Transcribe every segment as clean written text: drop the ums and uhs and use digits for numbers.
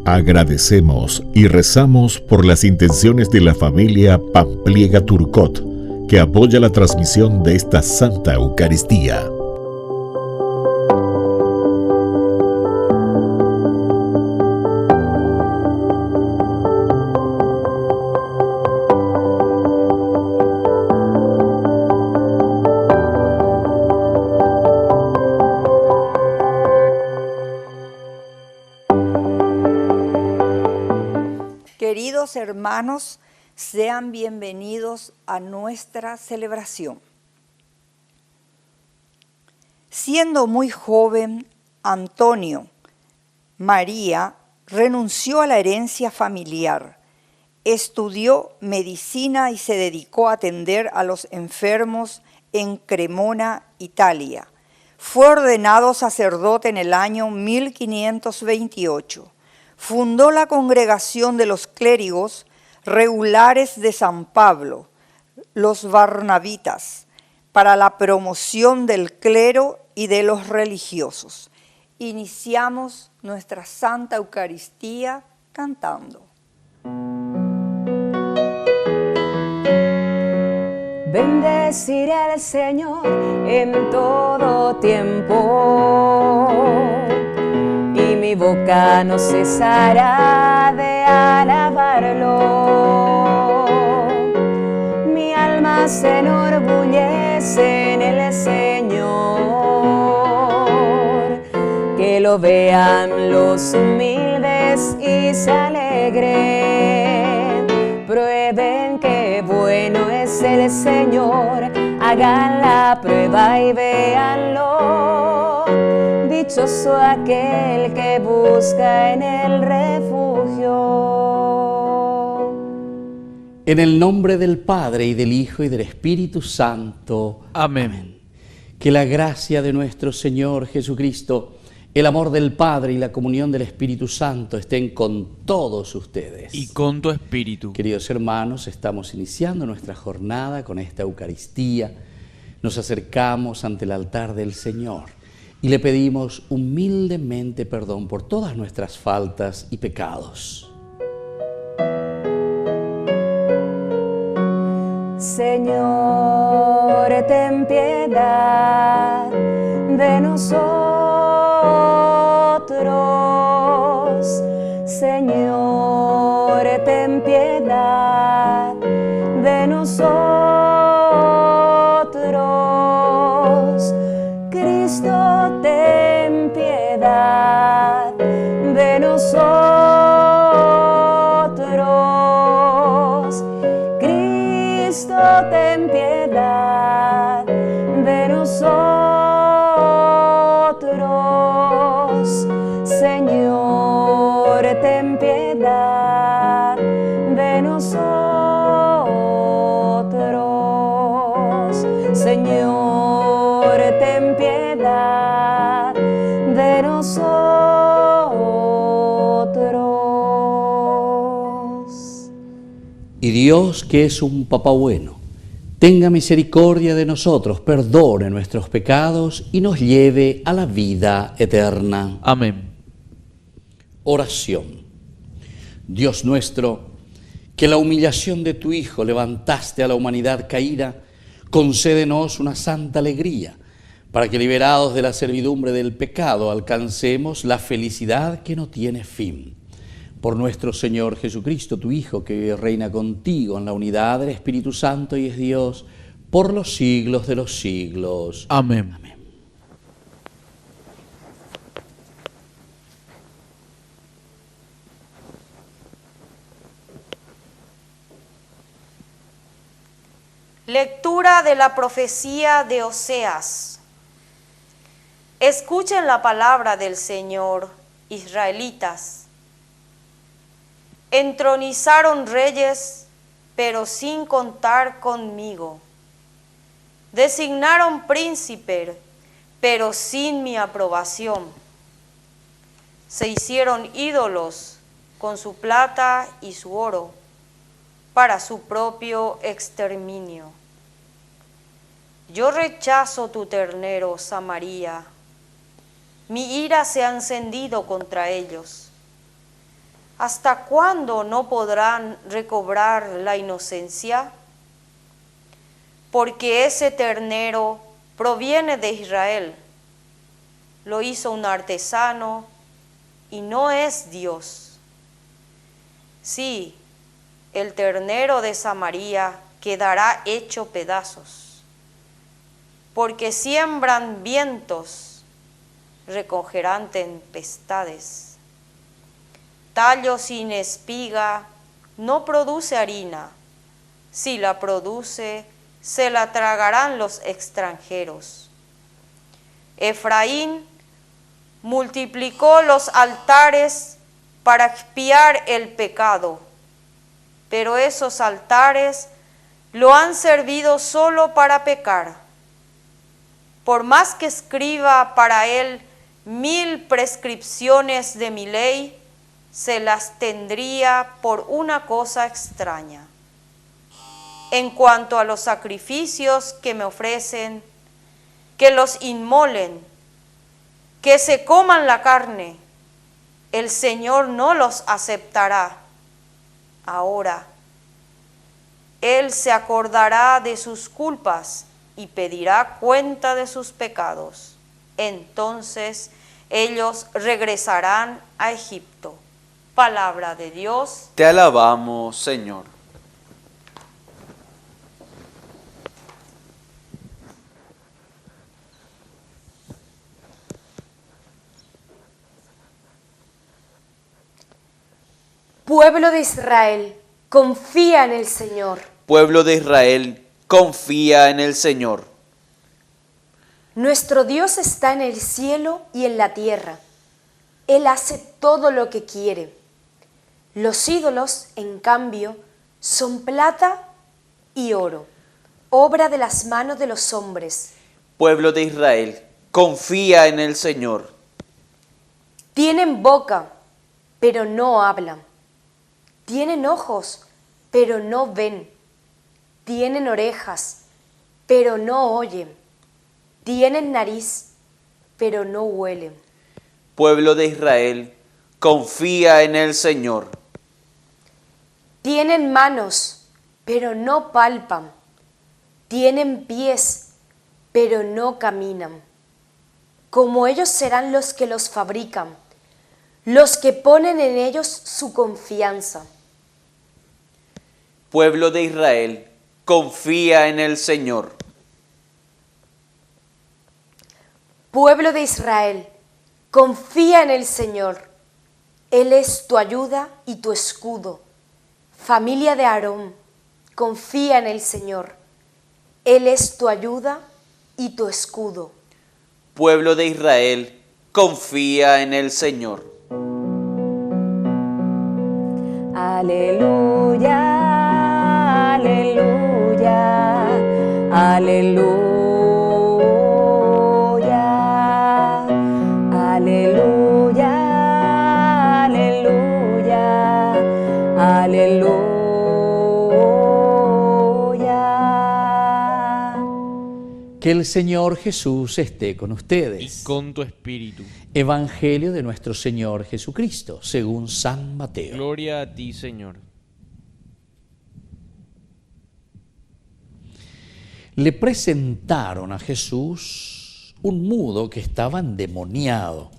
Agradecemos y rezamos por las intenciones de la familia Pampliega Turcot, que apoya la transmisión de esta Santa Eucaristía. Queridos hermanos, sean bienvenidos a nuestra celebración. Siendo muy joven, Antonio María renunció a la herencia familiar, estudió medicina y se dedicó a atender a los enfermos en Cremona, Italia. Fue ordenado sacerdote en el año 1528. Fundó la Congregación de los Clérigos Regulares de San Pablo, los Barnabitas, para la promoción del clero y de los religiosos. Iniciamos nuestra Santa Eucaristía cantando. Bendeciré al Señor en todo tiempo. Mi boca no cesará de alabarlo. Mi alma se enorgullece en el Señor. Que lo vean los humildes y se alegren. Prueben que bueno es el Señor. Hagan la prueba y véanlo. Dichoso aquel que busca en el refugio. En el nombre del Padre, y del Hijo, y del Espíritu Santo. Amén. Que la gracia de nuestro Señor Jesucristo, el amor del Padre y la comunión del Espíritu Santo estén con todos ustedes. Y con tu espíritu. Queridos hermanos, estamos iniciando nuestra jornada con esta Eucaristía. Nos acercamos ante el altar del Señor y le pedimos humildemente perdón por todas nuestras faltas y pecados. Señor, ten piedad de nosotros. Señor, ten piedad de nosotros. Cristo, ten piedad de nosotros. Cristo, ten piedad de nosotros. Señor, ten piedad de nosotros. Señor, ten piedad de nosotros. Y Dios, que es un Papá bueno, tenga misericordia de nosotros, perdone nuestros pecados y nos lleve a la vida eterna. Amén. Oración. Dios nuestro, que la humillación de tu Hijo levantaste a la humanidad caída, concédenos una santa alegría, para que liberados de la servidumbre del pecado alcancemos la felicidad que no tiene fin. Por nuestro Señor Jesucristo, tu Hijo, que vive y reina contigo en la unidad del Espíritu Santo y es Dios, por los siglos de los siglos. Amén. Amén. Lectura de la profecía de Oseas. Escuchen la palabra del Señor, israelitas. Entronizaron reyes, pero sin contar conmigo. Designaron príncipe, pero sin mi aprobación. Se hicieron ídolos con su plata y su oro para su propio exterminio. Yo rechazo tu ternero, Samaria. Mi ira se ha encendido contra ellos. ¿hasta cuándo no podrán recobrar la inocencia? Porque ese ternero proviene de Israel. Lo hizo un artesano y no es Dios. Sí, el ternero de Samaria quedará hecho pedazos, porque siembran vientos, recogerán tempestades. Tallo sin espiga no produce harina, si la produce, se la tragarán los extranjeros. Efraín multiplicó los altares para expiar el pecado, pero esos altares lo han servido solo para pecar. Por más que escriba para él 1000 prescripciones de mi ley, se las tendría por una cosa extraña. En cuanto a los sacrificios que me ofrecen, que los inmolen, que se coman la carne, el Señor no los aceptará. Ahora, Él se acordará de sus culpas y pedirá cuenta de sus pecados. Entonces ellos regresarán a Egipto. Palabra de Dios. Te alabamos, Señor. Pueblo de Israel, confía en el Señor. Pueblo de Israel, confía en el Señor. Nuestro Dios está en el cielo y en la tierra. Él hace todo lo que quiere. Los ídolos, en cambio, son plata y oro, obra de las manos de los hombres. Pueblo de Israel, confía en el Señor. Tienen boca, pero no hablan. Tienen ojos, pero no ven. Tienen orejas, pero no oyen. Tienen nariz, pero no huelen. Pueblo de Israel, confía en el Señor. Tienen manos, pero no palpan. Tienen pies, pero no caminan. Como ellos serán los que los fabrican, los que ponen en ellos su confianza. Pueblo de Israel, confía en el Señor. Pueblo de Israel, confía en el Señor. Él es tu ayuda y tu escudo. Familia de Aarón, confía en el Señor. Él es tu ayuda y tu escudo. Pueblo de Israel, confía en el Señor. Aleluya, aleluya, aleluya, aleluya, aleluya, aleluya. Que el Señor Jesús esté con ustedes. Y con tu espíritu. Evangelio de nuestro Señor Jesucristo, según San Mateo. Gloria a ti, Señor. Le presentaron a Jesús un mudo que estaba endemoniado.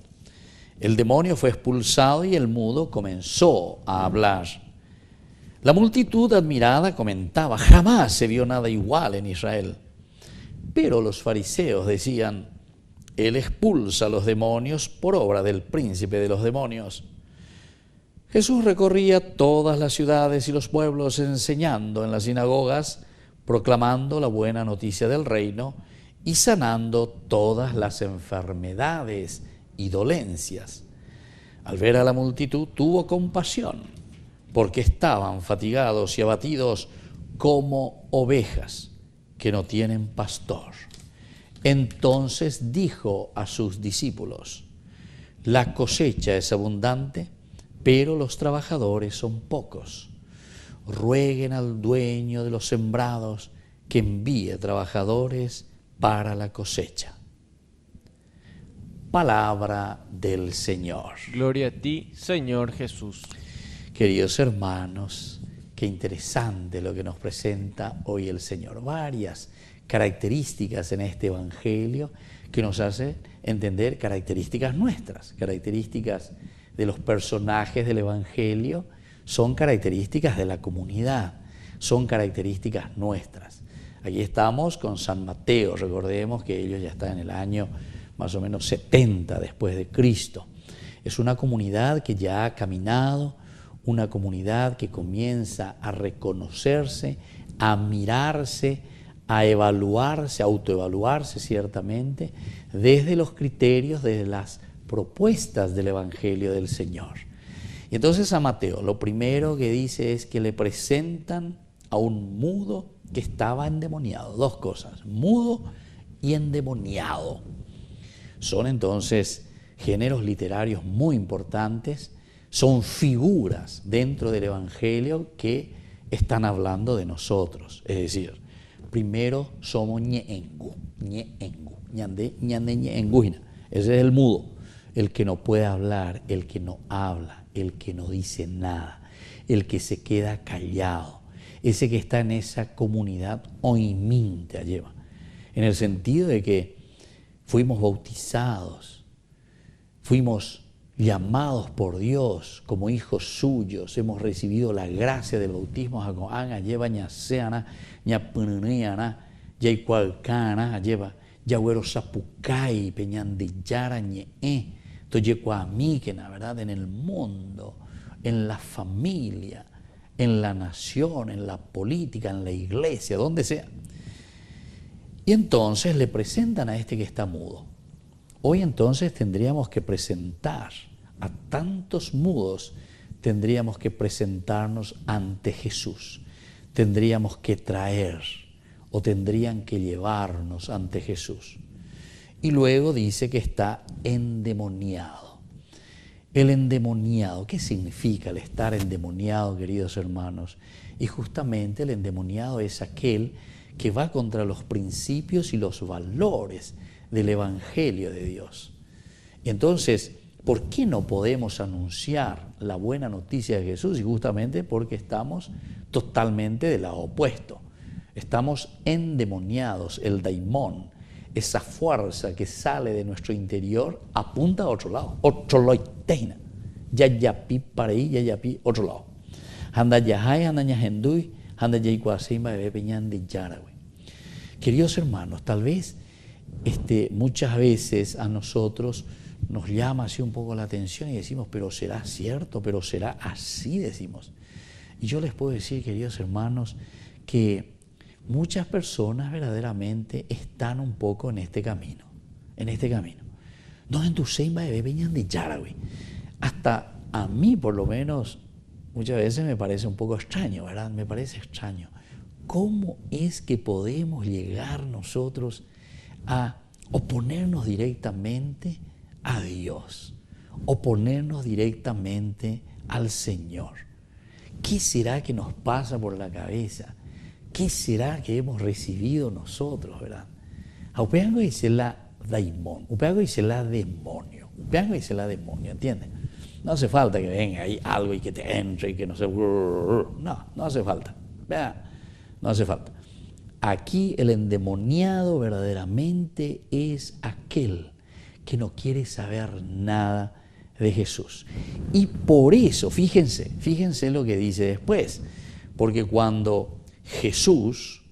El demonio fue expulsado y el mudo comenzó a hablar. La multitud admirada comentaba: jamás se vio nada igual en Israel. Pero los fariseos decían: Él expulsa a los demonios por obra del príncipe de los demonios. Jesús recorría todas las ciudades y los pueblos enseñando en las sinagogas, proclamando la buena noticia del reino y sanando todas las enfermedades y dolencias. Al ver a la multitud tuvo compasión, porque estaban fatigados y abatidos como ovejas que no tienen pastor. Entonces dijo a sus discípulos: la cosecha es abundante, pero los trabajadores son pocos. Rueguen al dueño de los sembrados que envíe trabajadores para la cosecha. Palabra del Señor. Gloria a ti, Señor Jesús. Queridos hermanos, qué interesante lo que nos presenta hoy el Señor. Varias características en este Evangelio que nos hace entender características nuestras, características de los personajes del Evangelio, son características de la comunidad, son características nuestras. Aquí estamos con San Mateo, recordemos que ellos ya están en el año más o menos 70 después de Cristo. Es una comunidad que ya ha caminado, una comunidad que comienza a reconocerse, a mirarse, a evaluarse, a autoevaluarse ciertamente, desde los criterios, desde las propuestas del Evangelio del Señor. Y entonces a Mateo lo primero que dice es que le presentan a un mudo que estaba endemoniado. Dos cosas, mudo y endemoniado. Son entonces géneros literarios muy importantes, son figuras dentro del Evangelio que están hablando de nosotros. Es decir, primero somos ñeengu, ñande ñeenguina. Ese es el mudo, el que no puede hablar, el que no habla, el que no dice nada, el que se queda callado, ese que está en esa comunidad oimín te lleva, en el sentido de que fuimos bautizados, fuimos llamados por Dios como hijos suyos, hemos recibido la gracia del bautismo, lleva ñaseana, ñapununiana, yaicualcana, lleva yagüero sapucay, peñandillara ñe, toyecuamí, la verdad, en el mundo, en la familia, en la nación, en la política, en la iglesia, donde sea. Y entonces le presentan a este que está mudo. Hoy entonces tendríamos que presentar a tantos mudos, tendríamos que presentarnos ante Jesús, tendríamos que traer o tendrían que llevarnos ante Jesús. Y luego dice que está endemoniado. El endemoniado, ¿qué significa el estar endemoniado, queridos hermanos? Y justamente el endemoniado es aquel que va contra los principios y los valores del Evangelio de Dios. Entonces, ¿por qué no podemos anunciar la buena noticia de Jesús? Y justamente porque estamos totalmente del lado opuesto. Estamos endemoniados, el daimón, esa fuerza que sale de nuestro interior apunta a otro lado, otro loiteina, yayapi para ahí, yayapi otro lado. Handa yahai, handa ñahendui, handa yaicuasimba, bebé peñan de yaragüe. Queridos hermanos, tal vez muchas veces a nosotros nos llama así un poco la atención y decimos, pero será cierto, pero será así, decimos. Y yo les puedo decir, queridos hermanos, que muchas personas verdaderamente están un poco en este camino, No en tu seimba de veñan de yaragüe. Hasta a mí, por lo menos, muchas veces me parece un poco extraño, ¿verdad? Me parece extraño. ¿Cómo es que podemos llegar nosotros a oponernos directamente a Dios, oponernos directamente al Señor? ¿Qué será que nos pasa por la cabeza? ¿Qué será que hemos recibido nosotros, verdad? Upeango dice la daimón, upeango dice la demonio, ¿entiendes? No hace falta que venga ahí algo y que te entre y que no sé, no hace falta, no hace falta. Aquí el endemoniado verdaderamente es aquel que no quiere saber nada de Jesús. Y por eso, fíjense lo que dice después, porque cuando Jesús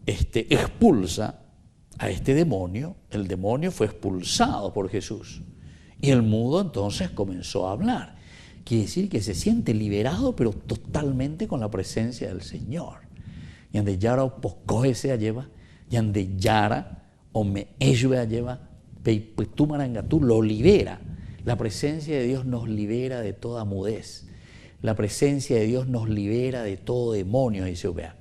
expulsa a este demonio, el demonio fue expulsado por Jesús y el mudo entonces comenzó a hablar. Quiere decir que se siente liberado, pero totalmente con la presencia del Señor. Yande yara pocoje se lleva, yande yara o me elluea lleva, peiputu marangatú lo libera. La presencia de Dios nos libera de toda mudez. La presencia de Dios nos libera de todo demonio, dice Ubea.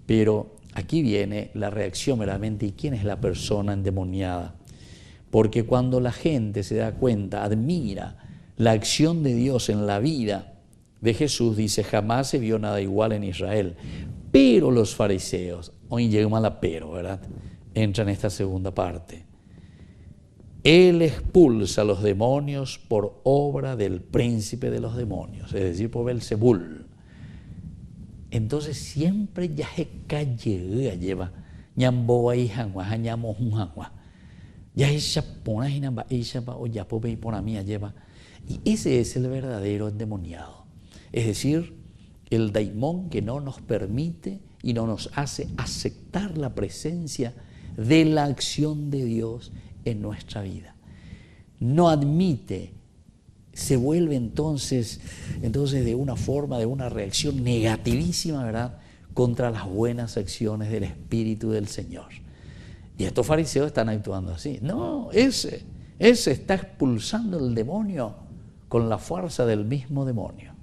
Pero aquí viene la reacción verdaderamente, ¿y quién es la persona endemoniada? Porque cuando la gente se da cuenta, admira la acción de Dios en la vida de Jesús, dice, jamás se vio nada igual en Israel. Pero los fariseos, hoy llega mal a pero, ¿verdad? Entra en esta segunda parte. Él expulsa a los demonios por obra del príncipe de los demonios, es decir, por Belzebul. Entonces siempre ya se calle lleva ñambo ahí hangua ñamo un hangua ya esa pona hinamba esa pa o ya pobe pona mía lleva, y ese es el verdadero endemoniado, es decir, el daimón que no nos permite y no nos hace aceptar la presencia de la acción de Dios en nuestra vida. No admite, se vuelve entonces de una forma, de una reacción negativísima, ¿verdad?, contra las buenas acciones del Espíritu del Señor. Y estos fariseos están actuando así. No, ese está expulsando el demonio con la fuerza del mismo demonio.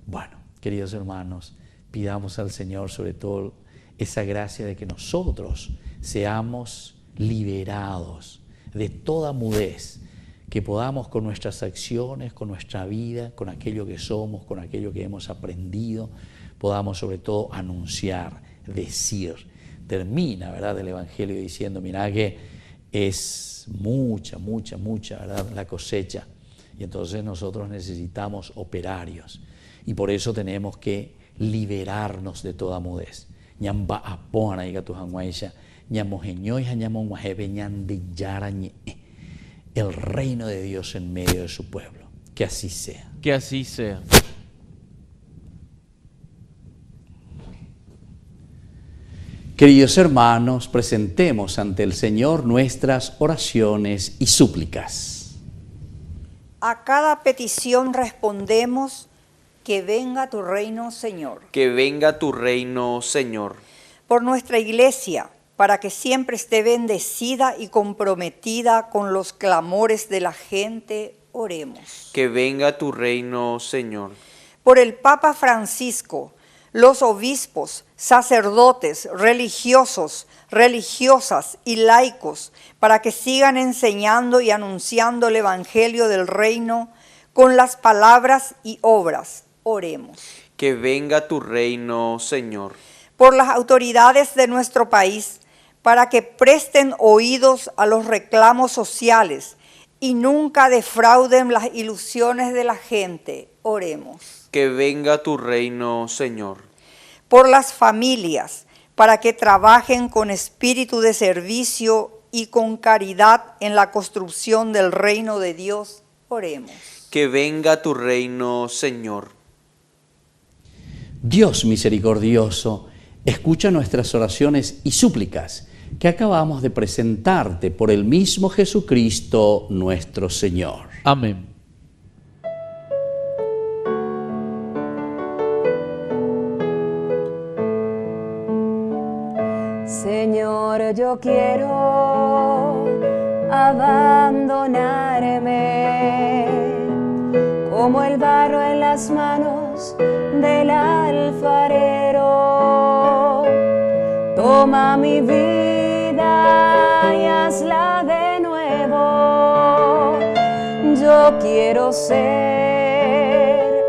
Bueno, queridos hermanos, pidamos al Señor sobre todo esa gracia de que nosotros seamos liberados de toda mudez, que podamos con nuestras acciones, con nuestra vida, con aquello que somos, con aquello que hemos aprendido, podamos sobre todo anunciar, decir. Termina, ¿verdad?, el Evangelio diciendo, mirá que es mucha, ¿verdad?, la cosecha. Y entonces nosotros necesitamos operarios. Y por eso tenemos que liberarnos de toda mudez. Ñamba apona y gatu hanguaisha, ñamojeñoy ñamonguajepe ñandillarañe. El reino de Dios en medio de su pueblo. Que así sea. Que así sea. Queridos hermanos, presentemos ante el Señor nuestras oraciones y súplicas. A cada petición respondemos: que venga tu reino, Señor. Que venga tu reino, Señor. Por nuestra Iglesia, para que siempre esté bendecida y comprometida con los clamores de la gente, oremos. Que venga tu reino, Señor. Por el Papa Francisco, los obispos, sacerdotes, religiosos, religiosas y laicos, para que sigan enseñando y anunciando el Evangelio del Reino con las palabras y obras, oremos. Que venga tu reino, Señor. Por las autoridades de nuestro país, para que presten oídos a los reclamos sociales y nunca defrauden las ilusiones de la gente, oremos. Que venga tu reino, Señor. Por las familias, para que trabajen con espíritu de servicio y con caridad en la construcción del reino de Dios, oremos. Que venga tu reino, Señor. Dios misericordioso, escucha nuestras oraciones y súplicas que acabamos de presentarte por el mismo Jesucristo nuestro Señor. Amén. Señor, yo quiero abandonarme como el barro en las manos del alfarero. Toma mi vida y hazla de nuevo. Yo quiero ser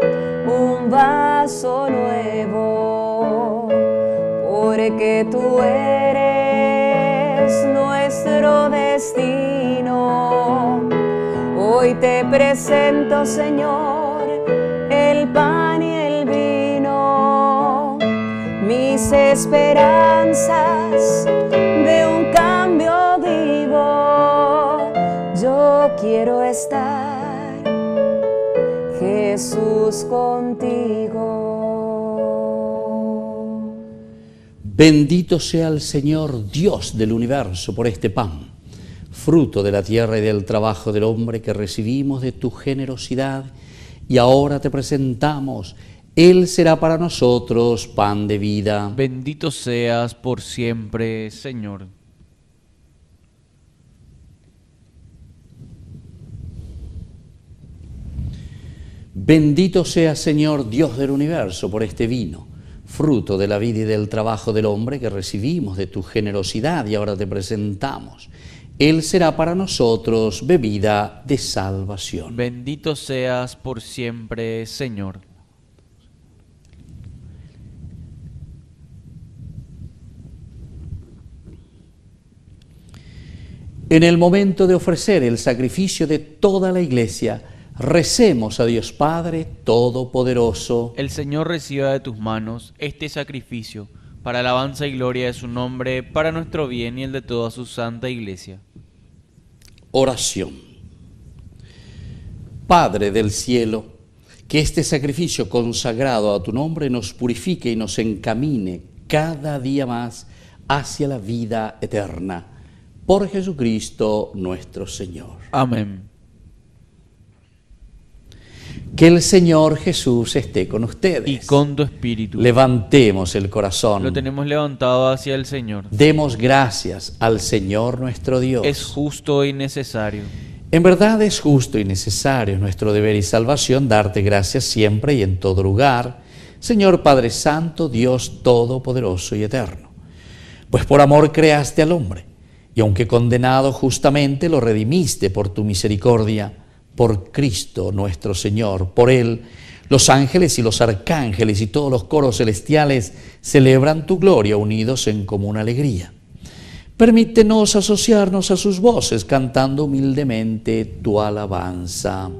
un vaso nuevo, porque tú eres nuestro destino. Hoy te presento, Señor, el pan y el vino, mis esperanzas de un cambio vivo. Yo quiero estar, Jesús, contigo. Bendito sea el Señor, Dios del universo, por este pan, fruto de la tierra y del trabajo del hombre que recibimos de tu generosidad, y ahora te presentamos. Él será para nosotros pan de vida. Bendito seas por siempre, Señor. Bendito sea, Señor, Dios del universo, por este vino, fruto de la vida y del trabajo del hombre que recibimos de tu generosidad, y ahora te presentamos. Él será para nosotros bebida de salvación. Bendito seas por siempre, Señor. En el momento de ofrecer el sacrificio de toda la Iglesia, recemos a Dios Padre Todopoderoso. El Señor reciba de tus manos este sacrificio para alabanza y gloria de su nombre, para nuestro bien y el de toda su santa Iglesia. Oración. Padre del cielo, que este sacrificio consagrado a tu nombre nos purifique y nos encamine cada día más hacia la vida eterna. Por Jesucristo nuestro Señor. Amén. Que el Señor Jesús esté con ustedes. Y con tu espíritu. Levantemos el corazón. Lo tenemos levantado hacia el Señor. Demos gracias al Señor nuestro Dios. Es justo y necesario. En verdad es justo y necesario, es nuestro deber y salvación, darte gracias siempre y en todo lugar, Señor Padre Santo, Dios Todopoderoso y Eterno. Pues por amor creaste al hombre, y aunque condenado justamente lo redimiste por tu misericordia, por Cristo nuestro Señor. Por Él, los ángeles y los arcángeles y todos los coros celestiales celebran tu gloria unidos en común alegría. Permítenos asociarnos a sus voces cantando humildemente tu alabanza.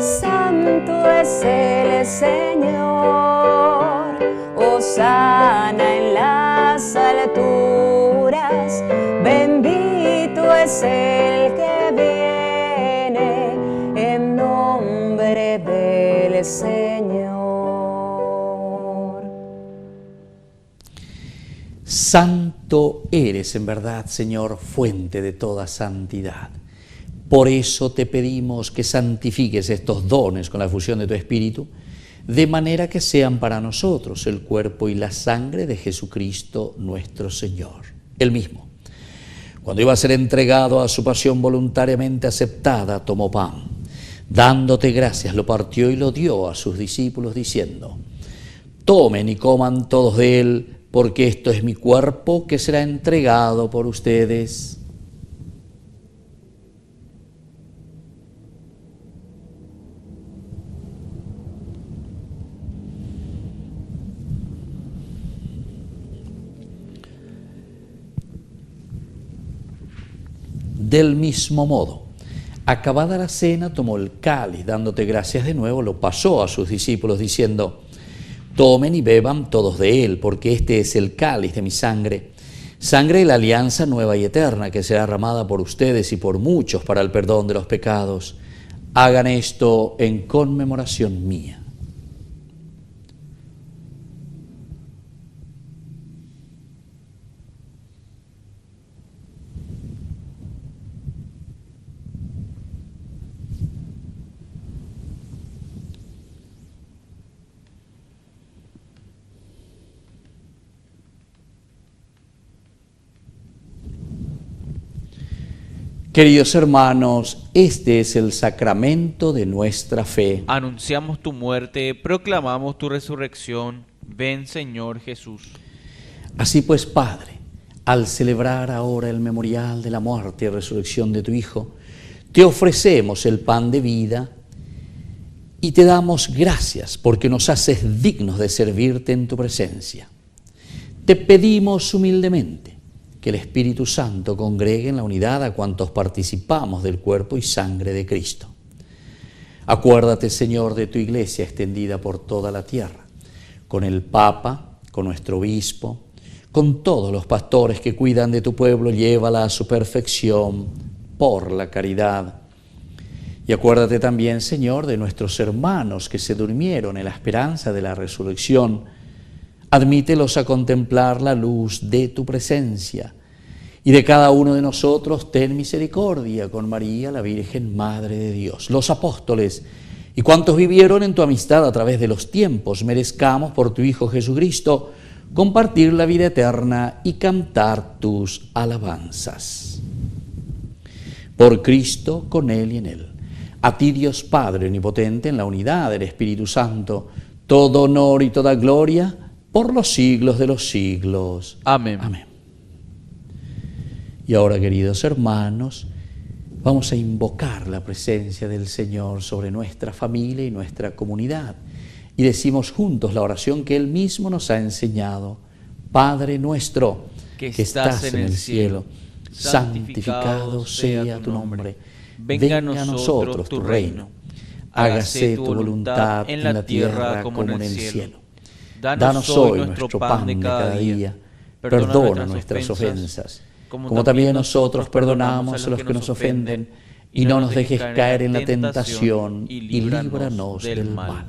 Santo es el Señor, hosana en las alturas, bendito es el que viene en nombre del Señor. Santo eres en verdad, Señor, fuente de toda santidad. Por eso te pedimos que santifiques estos dones con la fusión de tu Espíritu, de manera que sean para nosotros el cuerpo y la sangre de Jesucristo nuestro Señor. Él mismo, cuando iba a ser entregado a su pasión voluntariamente aceptada, tomó pan. Dándote gracias, lo partió y lo dio a sus discípulos, diciendo: tomen y coman todos de él, porque esto es mi cuerpo que será entregado por ustedes. Del mismo modo, acabada la cena, tomó el cáliz, dándote gracias de nuevo, lo pasó a sus discípulos, diciendo: tomen y beban todos de él, porque este es el cáliz de mi sangre, sangre de la alianza nueva y eterna, que será derramada por ustedes y por muchos para el perdón de los pecados. Hagan esto en conmemoración mía. Queridos hermanos, este es el sacramento de nuestra fe. Anunciamos tu muerte, proclamamos tu resurrección. Ven, Señor Jesús. Así pues, Padre, al celebrar ahora el memorial de la muerte y resurrección de tu Hijo, te ofrecemos el pan de vida y te damos gracias porque nos haces dignos de servirte en tu presencia. Te pedimos humildemente que el Espíritu Santo congregue en la unidad a cuantos participamos del cuerpo y sangre de Cristo. Acuérdate, Señor, de tu Iglesia extendida por toda la tierra, con el Papa, con nuestro Obispo, con todos los pastores que cuidan de tu pueblo, llévala a su perfección por la caridad. Y acuérdate también, Señor, de nuestros hermanos que se durmieron en la esperanza de la resurrección. Admítelos a contemplar la luz de tu presencia. Y de cada uno de nosotros ten misericordia con María, la Virgen Madre de Dios, los apóstoles y cuantos vivieron en tu amistad a través de los tiempos, merezcamos por tu Hijo Jesucristo compartir la vida eterna y cantar tus alabanzas. Por Cristo, con Él y en Él. A ti, Dios Padre Omnipotente, en la unidad del Espíritu Santo, todo honor y toda gloria por los siglos de los siglos. Amén. Amén. Y ahora, queridos hermanos, vamos a invocar la presencia del Señor sobre nuestra familia y nuestra comunidad. Y decimos juntos la oración que Él mismo nos ha enseñado. Padre nuestro, que estás en el cielo, santificado sea tu nombre. Venga a nosotros tu reino. Hágase tu voluntad en la tierra como en el cielo. Danos hoy nuestro pan de cada día. Perdona nuestras ofensas, como también nosotros perdonamos a los que nos ofenden. Y no nos dejes caer en la tentación, y líbranos del mal.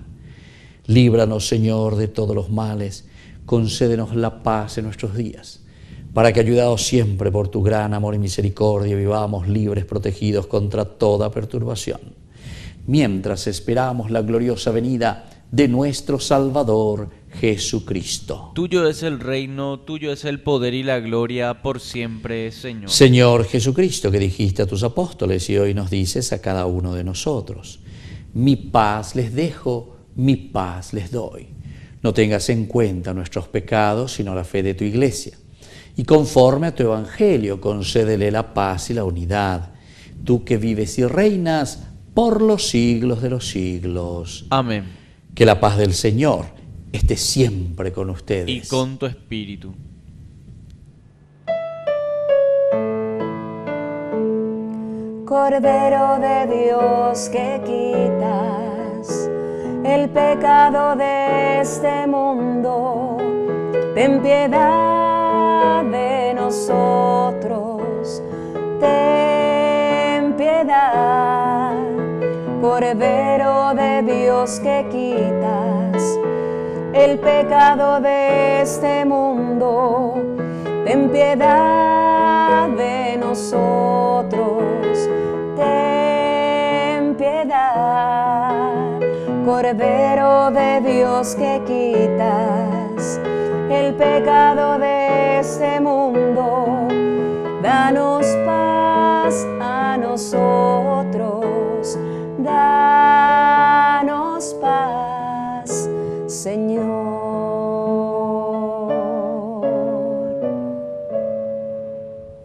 Líbranos, Señor, de todos los males. Concédenos la paz en nuestros días, para que, ayudados siempre por tu gran amor y misericordia, vivamos libres, protegidos contra toda perturbación, mientras esperamos la gloriosa venida de nuestro Salvador Jesucristo. Tuyo es el reino, tuyo es el poder y la gloria por siempre, Señor. Señor Jesucristo, que dijiste a tus apóstoles y hoy nos dices a cada uno de nosotros: mi paz les dejo, mi paz les doy. No tengas en cuenta nuestros pecados, sino la fe de tu Iglesia. Y conforme a tu Evangelio, concédele la paz y la unidad. Tú que vives y reinas por los siglos de los siglos. Amén. Que la paz del Señor esté siempre con ustedes. Y con tu espíritu. Cordero de Dios que quitas el pecado de este mundo, ten piedad de nosotros, ten piedad. Cordero de Dios que quitas el pecado de este mundo, ten piedad de nosotros, ten piedad. Cordero de Dios que quitas el pecado de este mundo, danos paz a nosotros, danos paz, Señor.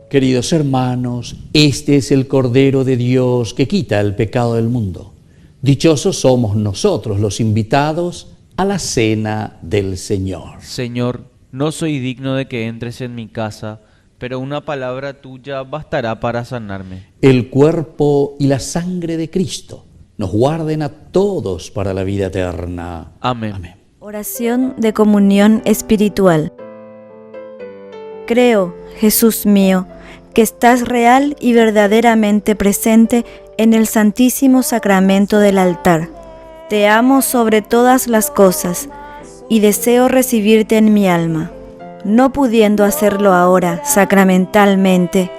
Queridos hermanos, este es el Cordero de Dios que quita el pecado del mundo. Dichosos somos nosotros los invitados a la cena del Señor. Señor, no soy digno de que entres en mi casa, pero una palabra tuya bastará para sanarme. El cuerpo y la sangre de Cristo nos guarden a todos para la vida eterna. Amén. Amén. Oración de comunión espiritual. Creo, Jesús mío, que estás real y verdaderamente presente en el Santísimo Sacramento del altar. Te amo sobre todas las cosas y deseo recibirte en mi alma. No pudiendo hacerlo ahora sacramentalmente,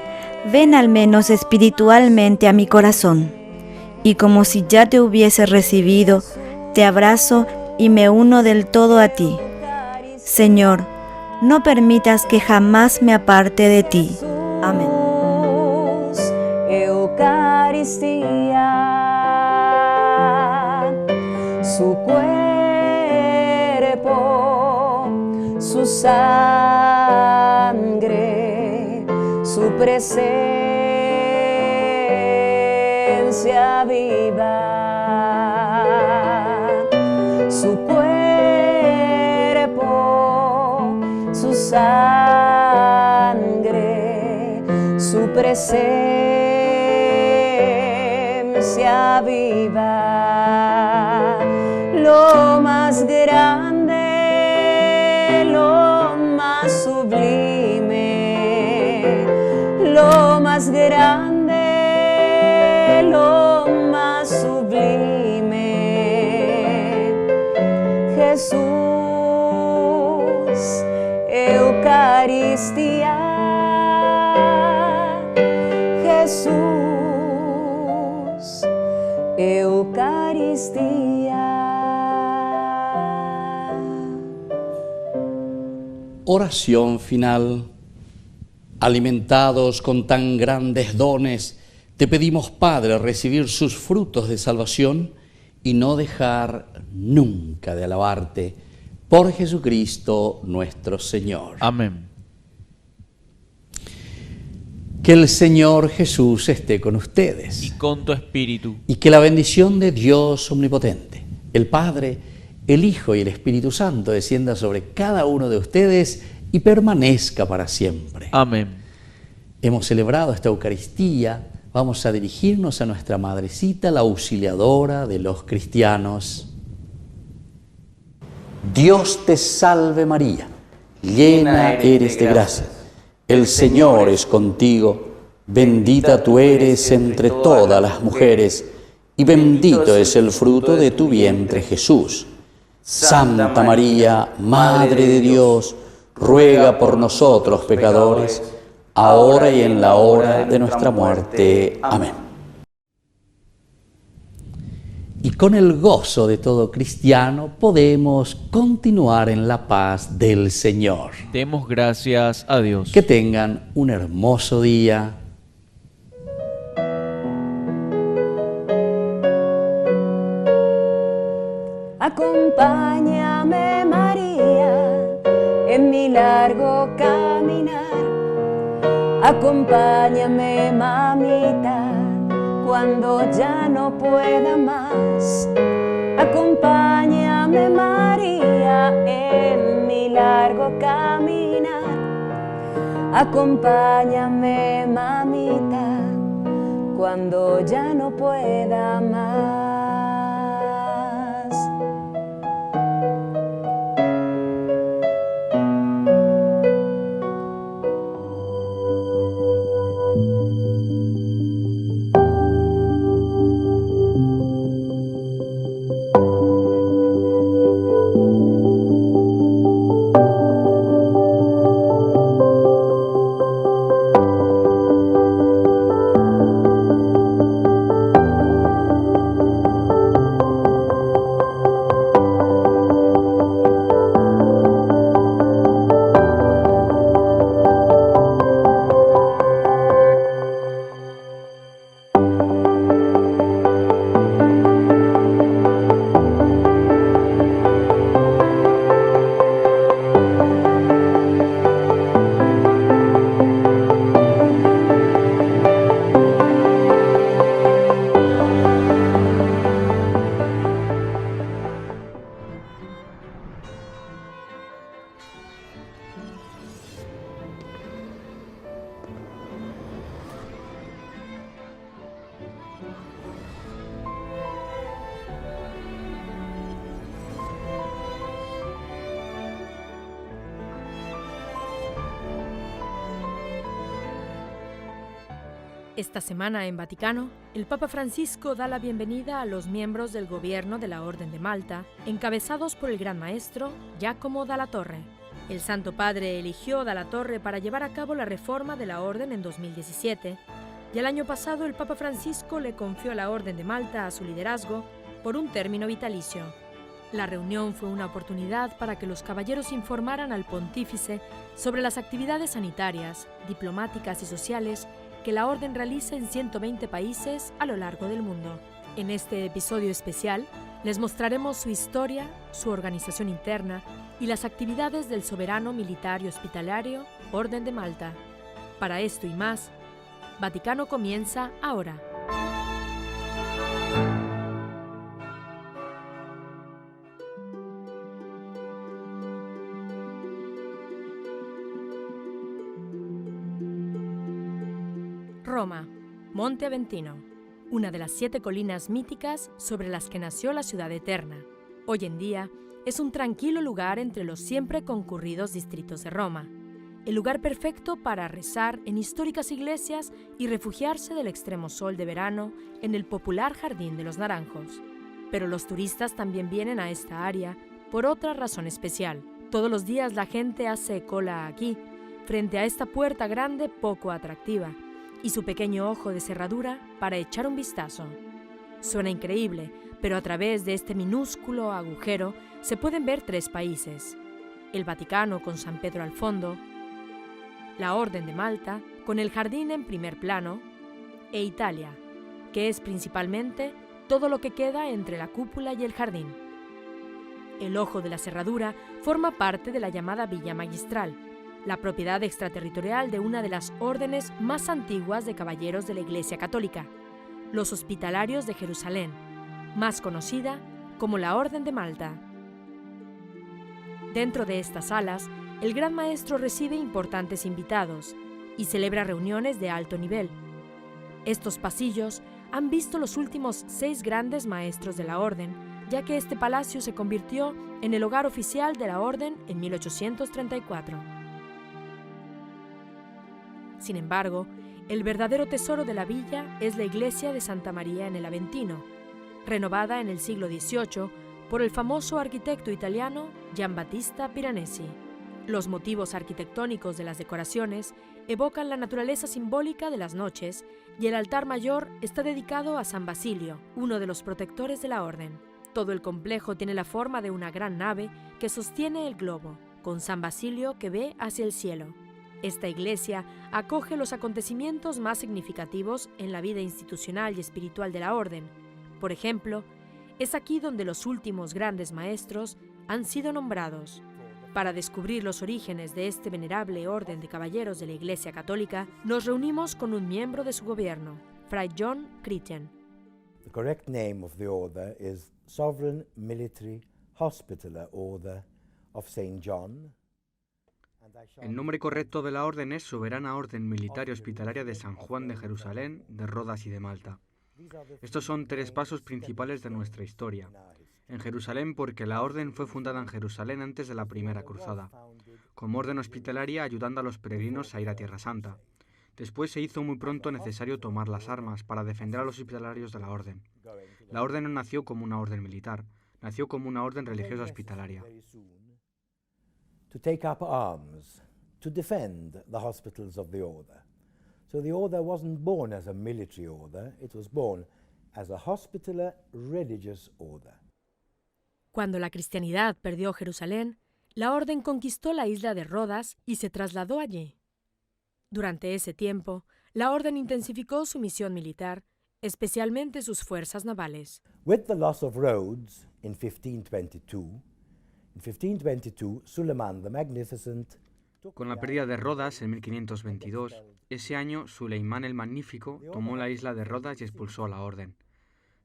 ven al menos espiritualmente a mi corazón. Y como si ya te hubiese recibido, te abrazo y me uno del todo a ti. Señor, no permitas que jamás me aparte de ti. Amén. Eucaristía, su cuerpo, su sangre, su presencia viva, su cuerpo, su sangre, su presencia viva, lo más grande, lo más sublime, lo más grande, lo más sublime, Jesús, Eucaristía, Jesús, Eucaristía. Oración final. Alimentados con tan grandes dones, te pedimos, Padre, recibir sus frutos de salvación y no dejar nunca de alabarte. Por Jesucristo nuestro Señor. Amén. Que el Señor Jesús esté con ustedes. Y con tu espíritu. Y que la bendición de Dios omnipotente, el Padre, el Hijo y el Espíritu Santo descienda sobre cada uno de ustedes y permanezca para siempre. Amén. Hemos celebrado esta Eucaristía. Vamos a dirigirnos a nuestra Madrecita, la auxiliadora de los cristianos. Dios te salve María, llena eres de gracia. El Señor es contigo, bendita tú eres entre todas las mujeres, y bendito es el fruto de tu vientre Jesús. Santa María, Madre de Dios, ruega por nosotros pecadores, ahora y en la hora de nuestra muerte. Amén. Y con el gozo de todo cristiano podemos continuar en la paz del Señor. Demos gracias a Dios. Que tengan un hermoso día. Acompáñame, María, en mi largo caminar. Acompáñame, mamita, cuando ya no pueda más. Acompáñame, María, en mi largo caminar. Acompáñame, mamita, cuando ya no pueda más. Esta semana en Vaticano, el Papa Francisco da la bienvenida a los miembros del gobierno de la Orden de Malta, encabezados por el Gran Maestro Giacomo Dalla Torre. El Santo Padre eligió Dalla Torre para llevar a cabo la reforma de la Orden en 2017, y el año pasado el Papa Francisco le confió a la Orden de Malta a su liderazgo por un término vitalicio. La reunión fue una oportunidad para que los caballeros informaran al pontífice sobre las actividades sanitarias, diplomáticas y sociales que la Orden realiza en 120 países a lo largo del mundo. En este episodio especial, les mostraremos su historia, su organización interna y las actividades del soberano militar y hospitalario Orden de Malta. Para esto y más, Vaticano comienza ahora. Roma, Monte Aventino, una de las 7 colinas míticas sobre las que nació la ciudad eterna. Hoy en día es un tranquilo lugar entre los siempre concurridos distritos de Roma, el lugar perfecto para rezar en históricas iglesias y refugiarse del extremo sol de verano en el popular Jardín de los Naranjos. Pero los turistas también vienen a esta área por otra razón especial. Todos los días la gente hace cola aquí, frente a esta puerta grande poco atractiva, y su pequeño ojo de cerradura para echar un vistazo. Suena increíble, pero a través de este minúsculo agujero se pueden ver 3 países: el Vaticano con San Pedro al fondo, la Orden de Malta con el jardín en primer plano, e Italia, que es principalmente todo lo que queda entre la cúpula y el jardín. El ojo de la cerradura forma parte de la llamada Villa Magistral, la propiedad extraterritorial de una de las órdenes más antiguas de caballeros de la Iglesia Católica, los Hospitalarios de Jerusalén, más conocida como la Orden de Malta. Dentro de estas salas el Gran Maestro recibe importantes invitados y celebra reuniones de alto nivel. Estos pasillos han visto los últimos 6 grandes maestros de la Orden, ya que este palacio se convirtió en el hogar oficial de la Orden en 1834. Sin embargo, el verdadero tesoro de la villa es la iglesia de Santa María en el Aventino, renovada en el siglo XVIII por el famoso arquitecto italiano Giambattista Piranesi. Los motivos arquitectónicos de las decoraciones evocan la naturaleza simbólica de las noches y el altar mayor está dedicado a San Basilio, uno de los protectores de la Orden. Todo el complejo tiene la forma de una gran nave que sostiene el globo, con San Basilio que ve hacia el cielo. Esta iglesia acoge los acontecimientos más significativos en la vida institucional y espiritual de la Orden. Por ejemplo, es aquí donde los últimos grandes maestros han sido nombrados. Para descubrir los orígenes de este venerable orden de caballeros de la Iglesia Católica, nos reunimos con un miembro de su gobierno, Fray John Creighton. The correct name of the order is Sovereign Military Hospitaller Order of St. John. El nombre correcto de la orden es Soberana Orden Militar y Hospitalaria de San Juan de Jerusalén, de Rodas y de Malta. Estos son 3 pasos principales de nuestra historia. En Jerusalén, porque la orden fue fundada en Jerusalén antes de la Primera Cruzada, como orden hospitalaria ayudando a los peregrinos a ir a Tierra Santa. Después se hizo muy pronto necesario tomar las armas para defender a los hospitalarios de la orden. La orden no nació como una orden militar, nació como una orden religiosa hospitalaria. To take up arms, to defend the hospitals of the order. So the order wasn't born as a military order, it was born as a hospitaller religious order. Cuando la cristianidad perdió Jerusalén, la orden conquistó la isla de Rodas y se trasladó allí. Durante ese tiempo, la orden intensificó su misión militar, especialmente sus fuerzas navales. With the loss of Rhodes in 1522, Suleiman the Magnificent. Con la pérdida de Rodas en 1522, ese año Suleimán el Magnífico tomó la isla de Rodas y expulsó a la orden.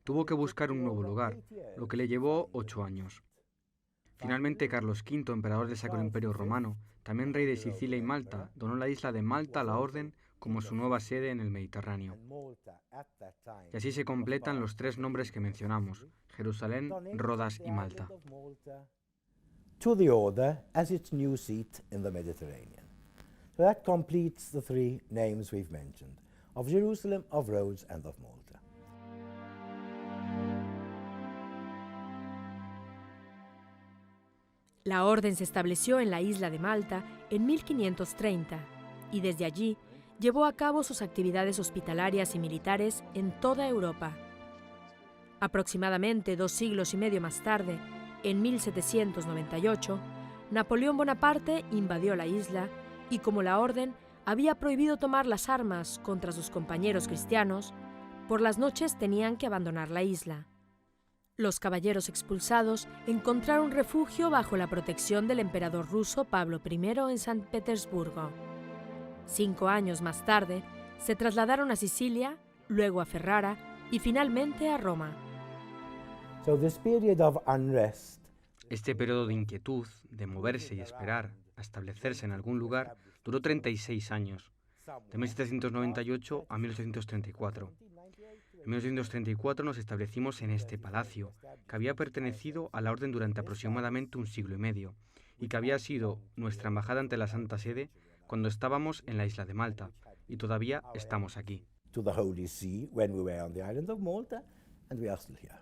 Tuvo que buscar un nuevo lugar, lo que le llevó 8 años. Finalmente, Carlos V, emperador del Sacro Imperio Romano, también rey de Sicilia y Malta, donó la isla de Malta a la orden como su nueva sede en el Mediterráneo. Y así se completan los 3 nombres que mencionamos: Jerusalén, Rodas y Malta. To the order as its new seat in the Mediterranean. So that completes the 3 names we've mentioned, of Jerusalem, of Rhodes and of Malta. La orden se estableció en la isla de Malta en 1530 y desde allí llevó a cabo sus actividades hospitalarias y militares en toda Europa. Aproximadamente 2 siglos y medio más tarde, en 1798, Napoleón Bonaparte invadió la isla y como la orden había prohibido tomar las armas contra sus compañeros cristianos, por las noches tenían que abandonar la isla. Los caballeros expulsados encontraron refugio bajo la protección del emperador ruso Pablo I en San Petersburgo. 5 años más tarde, se trasladaron a Sicilia, luego a Ferrara y finalmente a Roma. So this period of unrest, este periodo de inquietud, de moverse y esperar a establecerse en algún lugar, duró 36 años, de 1798 a 1834. En 1834 nos establecimos en este palacio, que había pertenecido a la orden durante aproximadamente 1 siglo y medio, y que había sido nuestra embajada ante la Santa Sede cuando estábamos en la isla de Malta, y todavía estamos aquí. To the Holy See when we were on the island of Malta, and we are still here.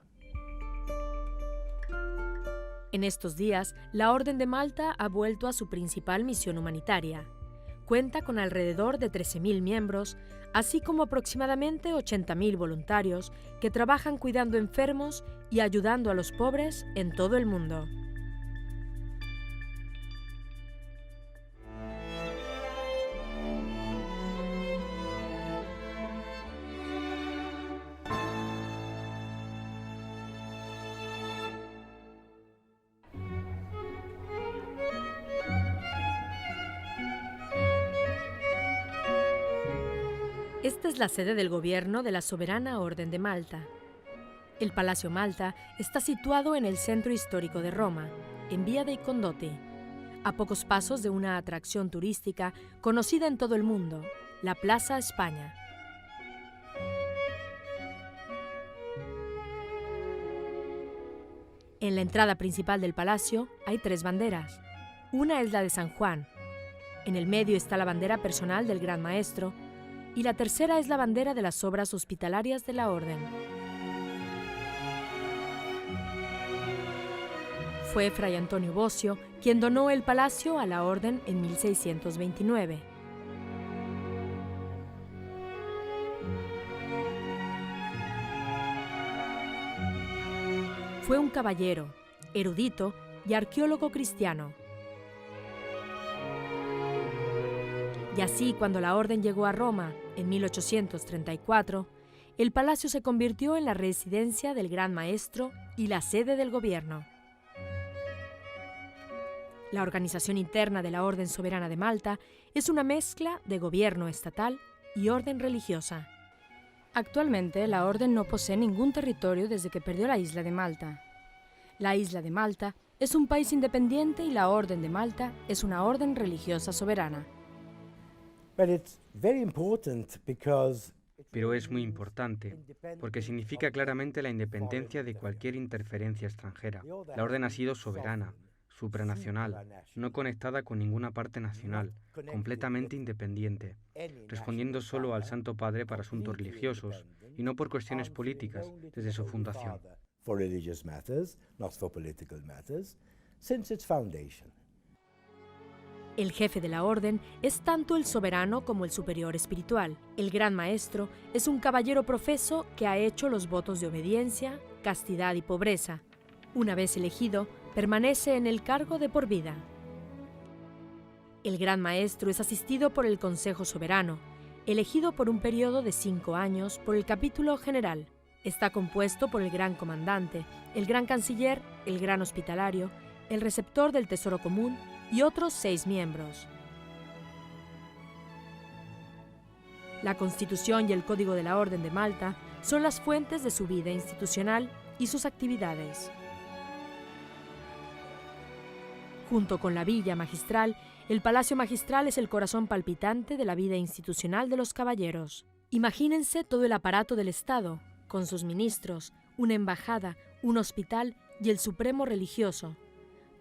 En estos días, la Orden de Malta ha vuelto a su principal misión humanitaria. Cuenta con alrededor de 13.000 miembros, así como aproximadamente 80.000 voluntarios que trabajan cuidando enfermos y ayudando a los pobres en todo el mundo. Esta es la sede del gobierno de la Soberana Orden de Malta. El Palacio Malta está situado en el centro histórico de Roma, en Vía dei Condotti. a pocos pasos de una atracción turística conocida en todo el mundo, la Plaza España. En la entrada principal del palacio hay 3 banderas. Una es la de San Juan, en el medio está la bandera personal del Gran Maestro y la tercera es la bandera de las obras hospitalarias de la Orden. Fue Fray Antonio Bossio quien donó el palacio a la Orden en 1629. Fue un caballero, erudito y arqueólogo cristiano. Y así, cuando la Orden llegó a Roma en 1834, el palacio se convirtió en la residencia del Gran Maestro y la sede del gobierno. La organización interna de la Orden Soberana de Malta es una mezcla de gobierno estatal y orden religiosa. Actualmente, la Orden no posee ningún territorio desde que perdió la isla de Malta. La isla de Malta es un país independiente y la Orden de Malta es una orden religiosa soberana. Pero es muy importante, porque significa claramente la independencia de cualquier interferencia extranjera. La Orden ha sido soberana, supranacional, no conectada con ninguna parte nacional, completamente independiente, respondiendo solo al Santo Padre para asuntos religiosos y no por cuestiones políticas desde su fundación. El jefe de la Orden es tanto el soberano como el superior espiritual. El Gran Maestro es un caballero profeso que ha hecho los votos de obediencia, castidad y pobreza. Una vez elegido, permanece en el cargo de por vida. El Gran Maestro es asistido por el Consejo Soberano, elegido por un periodo de 5 años por el Capítulo General. Está compuesto por el Gran Comandante, el Gran Canciller, el Gran Hospitalario, el Receptor del Tesoro Común y otros 6 miembros. La Constitución y el Código de la Orden de Malta son las fuentes de su vida institucional y sus actividades. Junto con la Villa Magistral, el Palacio Magistral es el corazón palpitante de la vida institucional de los caballeros. Imagínense todo el aparato del Estado, con sus ministros, una embajada, un hospital y el Supremo Religioso,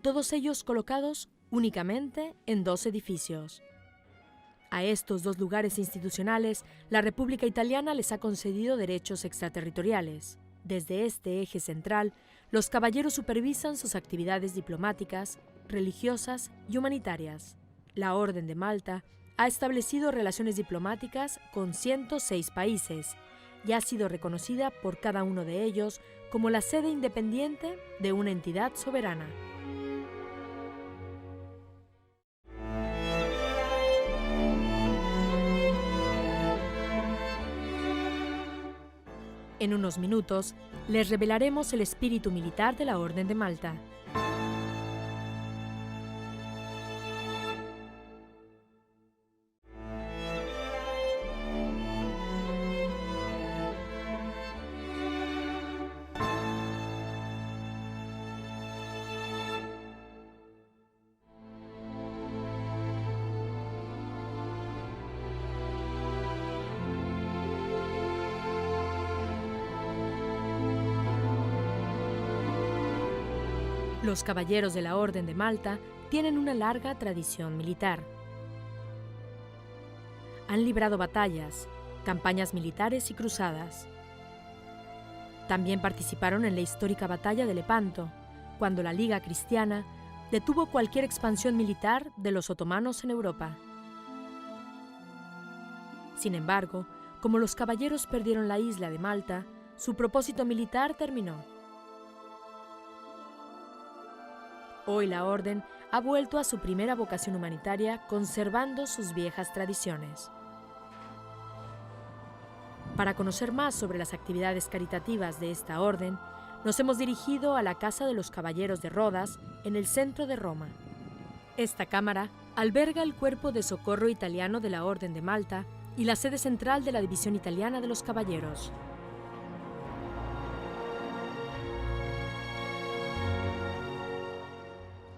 todos ellos colocados únicamente en 2 edificios. A estos 2 lugares institucionales, la República Italiana les ha concedido derechos extraterritoriales. Desde este eje central, los caballeros supervisan sus actividades diplomáticas, religiosas y humanitarias. La Orden de Malta ha establecido relaciones diplomáticas con 106 países y ha sido reconocida por cada uno de ellos como la sede independiente de una entidad soberana. En unos minutos, les revelaremos el espíritu militar de la Orden de Malta. Los caballeros de la Orden de Malta tienen una larga tradición militar. Han librado batallas, campañas militares y cruzadas. También participaron en la histórica batalla de Lepanto, cuando la Liga Cristiana detuvo cualquier expansión militar de los otomanos en Europa. Sin embargo, como los caballeros perdieron la isla de Malta, su propósito militar terminó. Hoy la Orden ha vuelto a su primera vocación humanitaria conservando sus viejas tradiciones. Para conocer más sobre las actividades caritativas de esta Orden, nos hemos dirigido a la Casa de los Caballeros de Rodas, en el centro de Roma. Esta cámara alberga el Cuerpo de Socorro Italiano de la Orden de Malta y la sede central de la División Italiana de los Caballeros.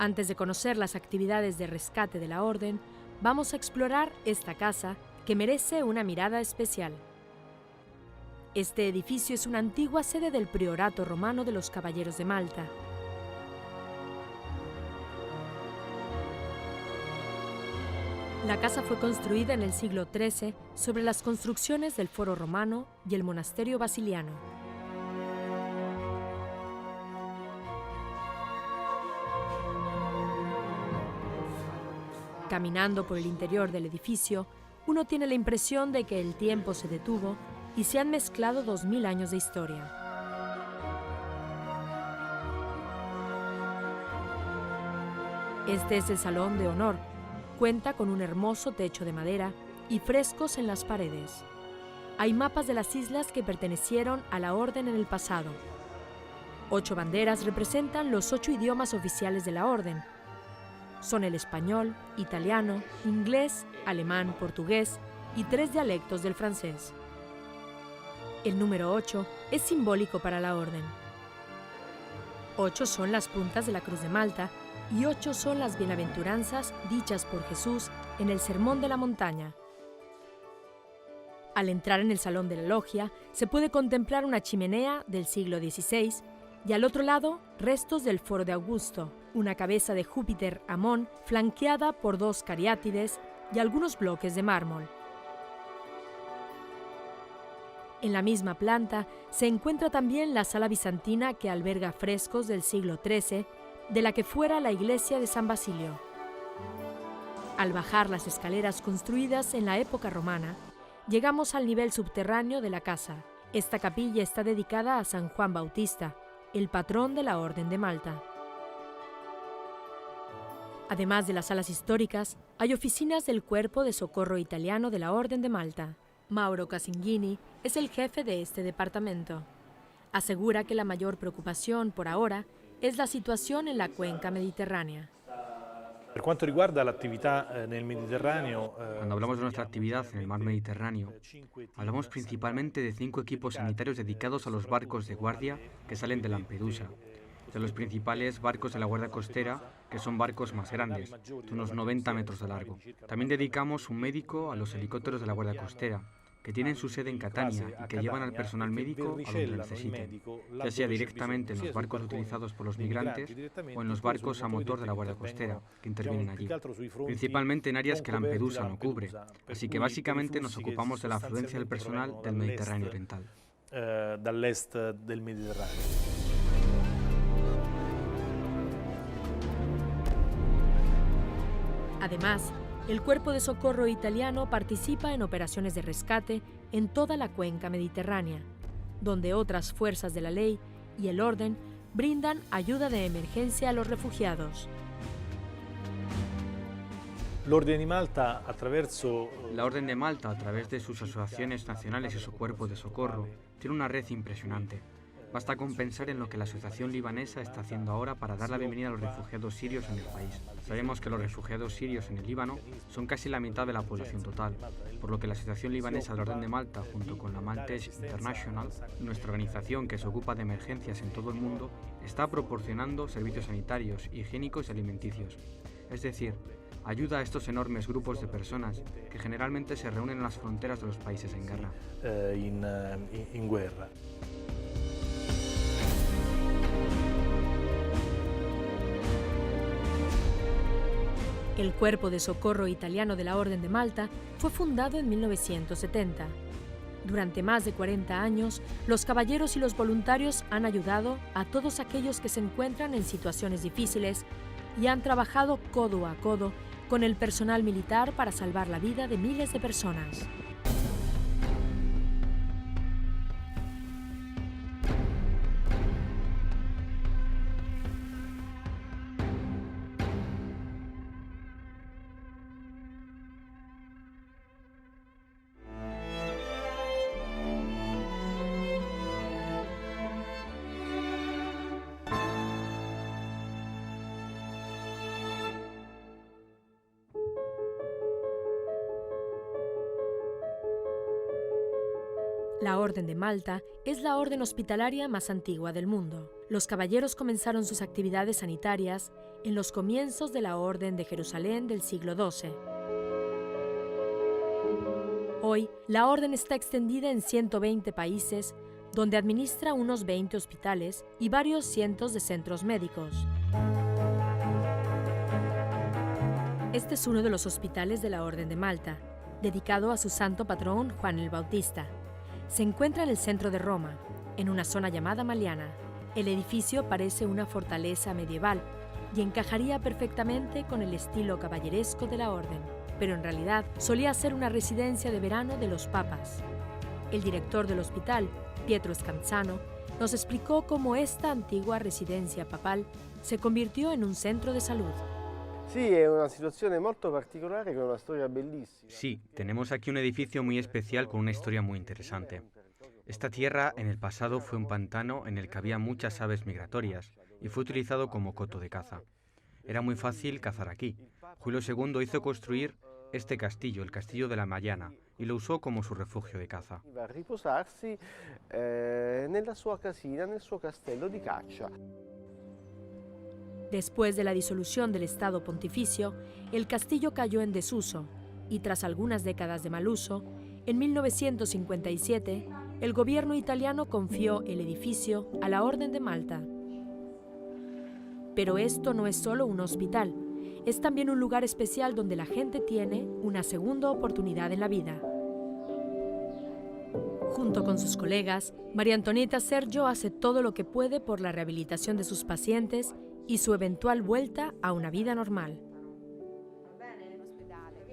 Antes de conocer las actividades de rescate de la Orden, vamos a explorar esta casa que merece una mirada especial. Este edificio es una antigua sede del Priorato Romano de los Caballeros de Malta. La casa fue construida en el siglo XIII sobre las construcciones del Foro Romano y el Monasterio Basiliano. Caminando por el interior del edificio, uno tiene la impresión de que el tiempo se detuvo y se han mezclado 2000 años de historia. Este es el Salón de Honor. Cuenta con un hermoso techo de madera y frescos en las paredes. Hay mapas de las islas que pertenecieron a la Orden en el pasado. 8 banderas representan los 8 idiomas oficiales de la Orden. Son el español, italiano, inglés, alemán, portugués y 3 dialectos del francés. El número 8 es simbólico para la Orden. 8 son las puntas de la Cruz de Malta y 8 son las bienaventuranzas dichas por Jesús en el Sermón de la Montaña. Al entrar en el Salón de la Logia, se puede contemplar una chimenea del siglo XVI y al otro lado, restos del Foro de Augusto, una cabeza de Júpiter Amón flanqueada por 2 cariátides y algunos bloques de mármol. En la misma planta se encuentra también la sala bizantina que alberga frescos del siglo XIII, de la que fuera la iglesia de San Basilio. Al bajar las escaleras construidas en la época romana, llegamos al nivel subterráneo de la casa. Esta capilla está dedicada a San Juan Bautista, el patrón de la Orden de Malta. Además de las salas históricas, hay oficinas del Cuerpo de Socorro Italiano de la Orden de Malta. Mauro Casinghini es el jefe de este departamento. Asegura que la mayor preocupación por ahora es la situación en la cuenca mediterránea. Per quanto riguarda l'attività nel Mediterraneo, Cuando hablamos de nuestra actividad en el mar Mediterráneo, hablamos principalmente de 5 equipos sanitarios dedicados a los barcos de guardia que salen de Lampedusa, de los principales barcos de la Guardia Costera, que son barcos más grandes, de unos 90 metros de largo. También dedicamos un médico a los helicópteros de la Guardia Costera, que tienen su sede en Catania y que llevan al personal médico a donde lo necesiten, ya sea directamente en los barcos utilizados por los migrantes o en los barcos a motor de la Guardia Costera, que intervienen allí, principalmente en áreas que Lampedusa no cubre, así que básicamente nos ocupamos de la afluencia del personal del Mediterráneo Oriental. Dall'est del Mediterraneo. Además, el Cuerpo de Socorro Italiano participa en operaciones de rescate en toda la cuenca mediterránea, donde otras fuerzas de la ley y el orden brindan ayuda de emergencia a los refugiados. La Orden de Malta, a través de sus asociaciones nacionales y su cuerpo de socorro, tiene una red impresionante. Basta con pensar en lo que la Asociación Libanesa está haciendo ahora para dar la bienvenida a los refugiados sirios en el país. Sabemos que los refugiados sirios en el Líbano son casi la mitad de la población total, por lo que la Asociación Libanesa de la Orden de Malta, junto con la Maltese International, nuestra organización que se ocupa de emergencias en todo el mundo, está proporcionando servicios sanitarios, higiénicos y alimenticios. Es decir, ayuda a estos enormes grupos de personas que generalmente se reúnen en las fronteras de los países en guerra. In guerra. El Cuerpo de Socorro Italiano de la Orden de Malta fue fundado en 1970. Durante más de 40 años, los caballeros y los voluntarios han ayudado a todos aquellos que se encuentran en situaciones difíciles y han trabajado codo a codo con el personal militar para salvar la vida de miles de personas. La Orden de Malta es la orden hospitalaria más antigua del mundo. Los caballeros comenzaron sus actividades sanitarias en los comienzos de la Orden de Jerusalén del siglo XII. Hoy, la Orden está extendida en 120 países, donde administra unos 20 hospitales y varios cientos de centros médicos. Este es uno de los hospitales de la Orden de Malta, dedicado a su santo patrón Juan el Bautista. Se encuentra en el centro de Roma, en una zona llamada Maliana. El edificio parece una fortaleza medieval y encajaría perfectamente con el estilo caballeresco de la orden, pero en realidad solía ser una residencia de verano de los papas. El director del hospital, Pietro Scanzano, nos explicó cómo esta antigua residencia papal se convirtió en un centro de salud. Sí, tenemos aquí un edificio muy especial con una historia muy interesante. Esta tierra en el pasado fue un pantano en el que había muchas aves migratorias y fue utilizado como coto de caza. Era muy fácil cazar aquí. Julio II hizo construir este castillo, el castillo de la Maiana, y lo usó como su refugio de caza. Después de la disolución del Estado Pontificio, el castillo cayó en desuso y tras algunas décadas de mal uso, en 1957, el gobierno italiano confió el edificio a la Orden de Malta. Pero esto no es solo un hospital, es también un lugar especial donde la gente tiene una segunda oportunidad en la vida. Junto con sus colegas, María Antonieta Sergio hace todo lo que puede por la rehabilitación de sus pacientes y su eventual vuelta a una vida normal.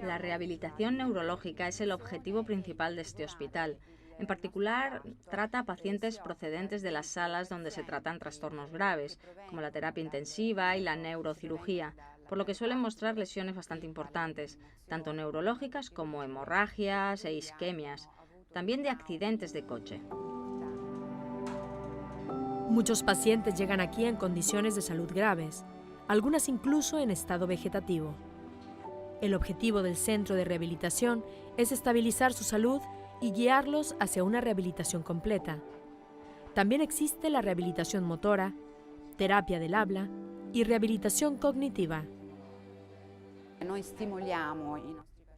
La rehabilitación neurológica es el objetivo principal de este hospital. En particular, trata a pacientes procedentes de las salas donde se tratan trastornos graves, como la terapia intensiva y la neurocirugía, por lo que suelen mostrar lesiones bastante importantes, tanto neurológicas como hemorragias e isquemias, también de accidentes de coche. Muchos pacientes llegan aquí en condiciones de salud graves, algunas incluso en estado vegetativo. El objetivo del centro de rehabilitación es estabilizar su salud y guiarlos hacia una rehabilitación completa. También existe la rehabilitación motora, terapia del habla y rehabilitación cognitiva.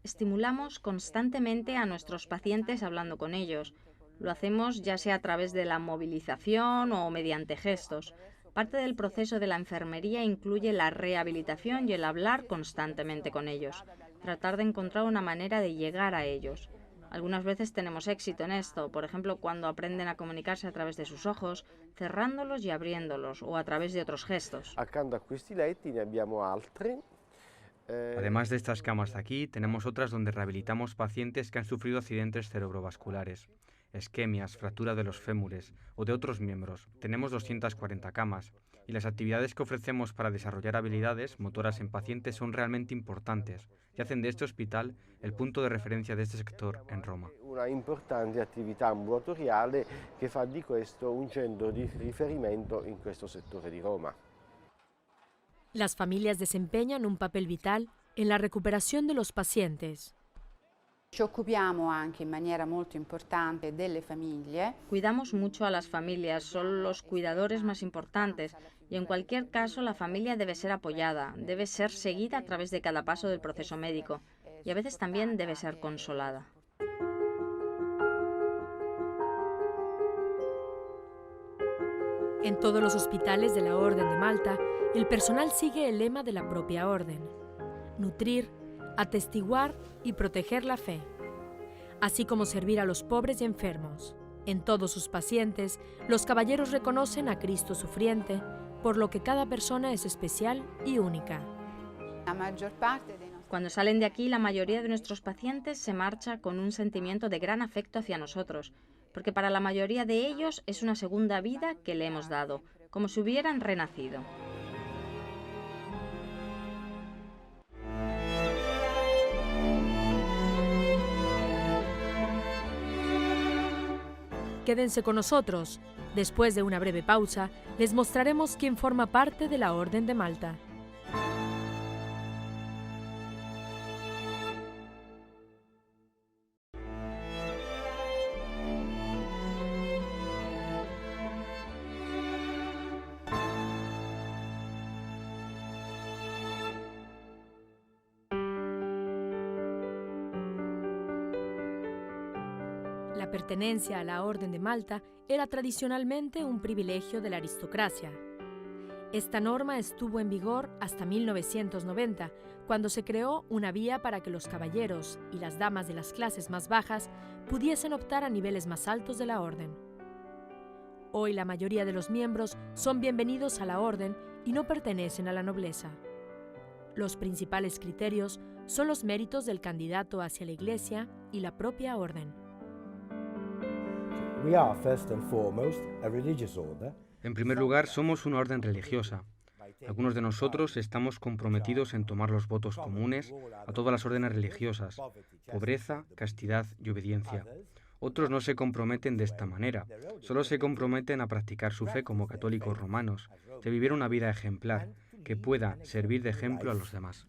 Estimulamos constantemente a nuestros pacientes hablando con ellos. Lo hacemos ya sea a través de la movilización o mediante gestos. Parte del proceso de la enfermería incluye la rehabilitación y el hablar constantemente con ellos, tratar de encontrar una manera de llegar a ellos. Algunas veces tenemos éxito en esto, por ejemplo, cuando aprenden a comunicarse a través de sus ojos, cerrándolos y abriéndolos, o a través de otros gestos. Además de estas camas de aquí, tenemos otras donde rehabilitamos pacientes que han sufrido accidentes cerebrovasculares, isquemias, fractura de los fémures o de otros miembros. Tenemos 240 camas y las actividades que ofrecemos para desarrollar habilidades motoras en pacientes son realmente importantes y hacen de este hospital el punto de referencia de este sector en Roma. Una importante attività ambulatoriale che fa di questo un centro di riferimento in questo settore di Roma. Las familias desempeñan un papel vital en la recuperación de los pacientes. Cuidamos mucho a las familias, son los cuidadores más importantes y en cualquier caso la familia debe ser apoyada, debe ser seguida a través de cada paso del proceso médico y a veces también debe ser consolada. En todos los hospitales de la Orden de Malta, el personal sigue el lema de la propia orden: nutrir, atestiguar y proteger la fe, así como servir a los pobres y enfermos. En todos sus pacientes, los caballeros reconocen a Cristo sufriente, por lo que cada persona es especial y única. Cuando salen de aquí, la mayoría de nuestros pacientes se marcha con un sentimiento de gran afecto hacia nosotros, porque para la mayoría de ellos es una segunda vida que le hemos dado, como si hubieran renacido. Quédense con nosotros. Después de una breve pausa, les mostraremos quién forma parte de la Orden de Malta. La pertenencia a la Orden de Malta era tradicionalmente un privilegio de la aristocracia. Esta norma estuvo en vigor hasta 1990, cuando se creó una vía para que los caballeros y las damas de las clases más bajas pudiesen optar a niveles más altos de la orden. Hoy la mayoría de los miembros son bienvenidos a la orden y no pertenecen a la nobleza. Los principales criterios son los méritos del candidato hacia la Iglesia y la propia orden. We are, first and foremost, a religious order. En primer lugar, somos una orden religiosa. Algunos de nosotros estamos comprometidos en tomar los votos comunes a todas las órdenes religiosas: pobreza, castidad y obediencia. Otros no se comprometen de esta manera, solo se comprometen a practicar su fe como católicos romanos, de vivir una vida ejemplar, que pueda servir de ejemplo a los demás.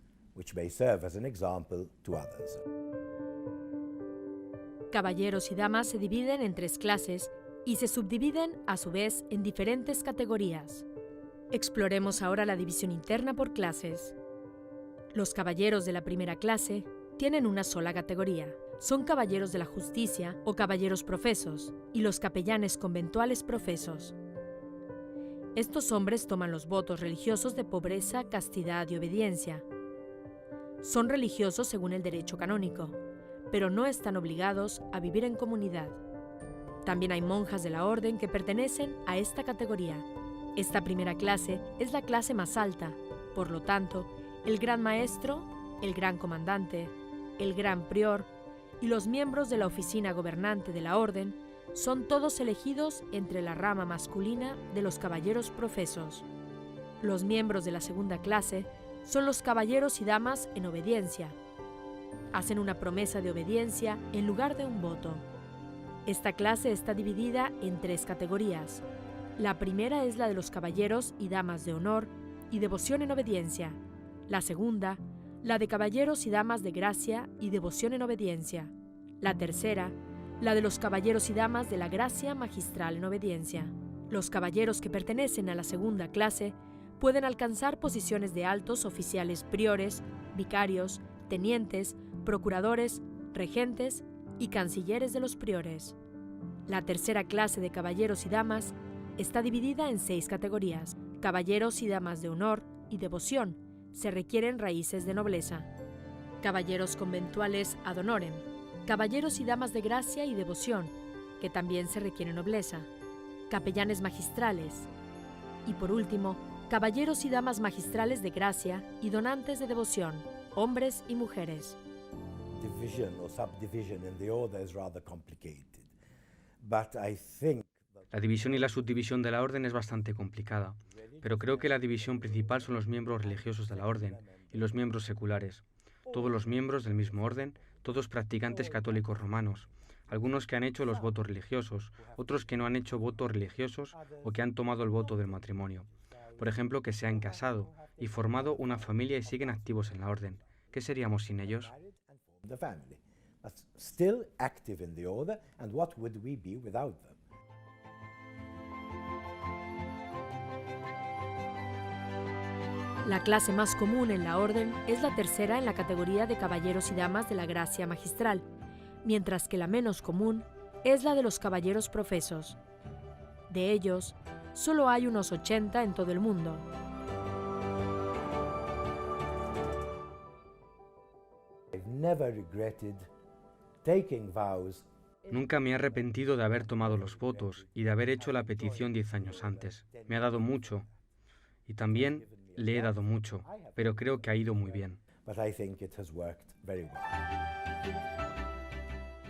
Caballeros y damas se dividen en 3 clases y se subdividen a su vez en diferentes categorías. Exploremos ahora la división interna por clases. Los caballeros de la primera clase tienen una sola categoría. Son caballeros de la justicia o caballeros profesos y los capellanes conventuales profesos. Estos hombres toman los votos religiosos de pobreza, castidad y obediencia. Son religiosos según el derecho canónico, pero no están obligados a vivir en comunidad. También hay monjas de la orden que pertenecen a esta categoría. Esta primera clase es la clase más alta, por lo tanto, el gran maestro, el gran comandante, el gran prior y los miembros de la oficina gobernante de la orden son todos elegidos entre la rama masculina de los caballeros profesos. Los miembros de la segunda clase son los caballeros y damas en obediencia. Hacen una promesa de obediencia en lugar de un voto. Esta clase está dividida en 3 categorías. La primera es la de los caballeros y damas de honor y devoción en obediencia. La segunda, la de caballeros y damas de gracia y devoción en obediencia. La tercera, la de los caballeros y damas de la gracia magistral en obediencia. Los caballeros que pertenecen a la segunda clase pueden alcanzar posiciones de altos oficiales priores, vicarios, tenientes, procuradores, regentes y cancilleres de los priores. La tercera clase de caballeros y damas está dividida en 6 categorías. Caballeros y damas de honor y devoción, se requieren raíces de nobleza. Caballeros conventuales ad honorem, caballeros y damas de gracia y devoción, que también se requiere nobleza. Capellanes magistrales. Y por último, caballeros y damas magistrales de gracia y donantes de devoción, hombres y mujeres. La división y la subdivisión de la orden es bastante complicada, pero creo que la división principal son los miembros religiosos de la orden y los miembros seculares. Todos los miembros del mismo orden, todos practicantes católicos romanos, algunos que han hecho los votos religiosos, otros que no han hecho votos religiosos o que han tomado el voto del matrimonio. Por ejemplo, que se han casado y formado una familia y siguen activos en la orden. ¿Qué seríamos sin ellos? La clase más común en la orden es la tercera en la categoría de caballeros y damas de la gracia magistral, mientras que la menos común es la de los caballeros profesos. De ellos, solo hay unos 80 en todo el mundo. Nunca me he arrepentido de haber tomado los votos y de haber hecho la petición 10 años antes. Me ha dado mucho y también le he dado mucho, pero creo que ha ido muy bien.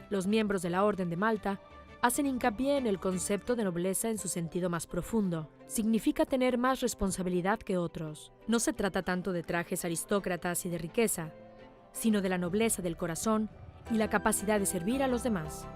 Los miembros de la Orden de Malta hacen hincapié en el concepto de nobleza en su sentido más profundo. Significa tener más responsabilidad que otros. No se trata tanto de trajes aristócratas y de riqueza, sino de la nobleza del corazón y la capacidad de servir a los demás.